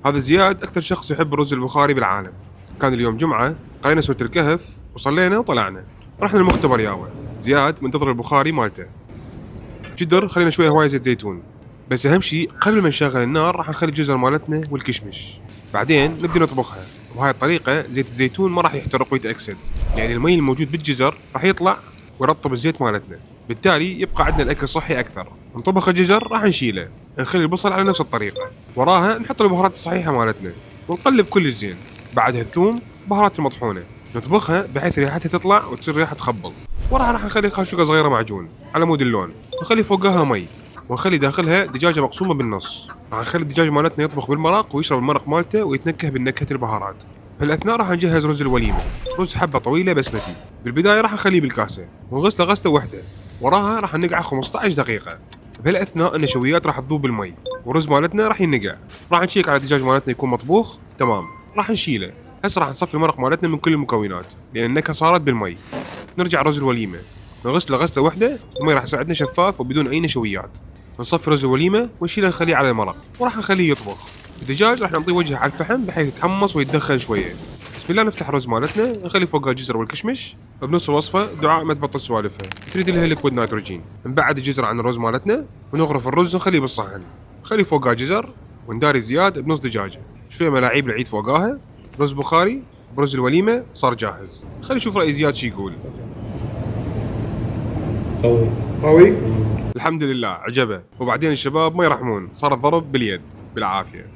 هذا زياد أكثر شخص يحب الرز البخاري بالعالم. كان اليوم جمعة، قرينا سورة الكهف وصلينا وطلعنا. رحنا المختبر يابا. زياد منتظر البخاري مالته. جدر خلينا شوية هواية زيت زيتون. بس أهم شيء قبل ما نشغل النار راح نخلي الجزر مالتنا والكشمش. بعدين نبدأ نطبخها، وبهاي الطريقة زيت الزيتون ما راح يحترق ويتأكسد، يعني المي الموجود بالجزر راح يطلع ويرطب الزيت مالتنا، بالتالي يبقى عندنا الأكل صحي أكثر. نطبخ الجزر راح نشيله، نخلي البصل على نفس الطريقة، وراها نحط البهارات الصحيحة مالتنا ونقلب كل زين. بعدها الثوم، بهارات المطحونة، نطبخها بحيث ريحتها تطلع وتصير ريحة تخبل. وراها راح نخلي خاشوقة صغيرة معجون على مود اللون، نخلي فوقها مي، ونخلي داخلها دجاجة مقسومة بالنص. راح نخلي الدجاج مالتنا يطبخ بالمرق ويشرب المرق مالته ويتنكه بنكهة البهارات. في الأثناء راح نجهز رز الوليمة، رز حبة طويلة بسمتي. بالبداية راح نخليه بالكاسة ونغسله غسلة وحدة، وراها راح نقعه 15 دقيقة. بهالأثناء النشويات راح تذوب بالمي والرز مالتنا راح ينقع. راح نشيك على الدجاج مالتنا يكون مطبوخ تمام، راح نشيله. هسه راح نصفي المرق مالتنا من كل المكونات لأن النكهة صارت بالمي. نرجع رز الوليمة نغسله غسلة وحدة، المي راح يصير عندنا شفاف وبدون أي نشويات. نصفي رز الوليمة ونشيله نخليه على المرق، وراح نخليه يطبخ. الدجاج راح نعطيه وجهه على الفحم بحيث يتحمص ويتدخن شوية. بسم الله نفتح الرز مالتنا، نخلي فوقها الجزر والكشمش. بنص الوصفة دعاء ما تبطل سوالفها، تريد لها ليكويد نيتروجين. نبعد الجزر عن الرز مالتنا ونغرف الرز ونخليه بالصحن. نخلي فوقها جزر ونداري زياد بنص دجاجة، شوية ملاعيب العيد فوقاها. رز بخاري برز الوليمة صار جاهز. خلي نشوف رأي زياد شي يقول. قوي. قوي؟ الحمد لله عجبه. وبعدين الشباب ما يرحمون، صار الضرب باليد بالعافية.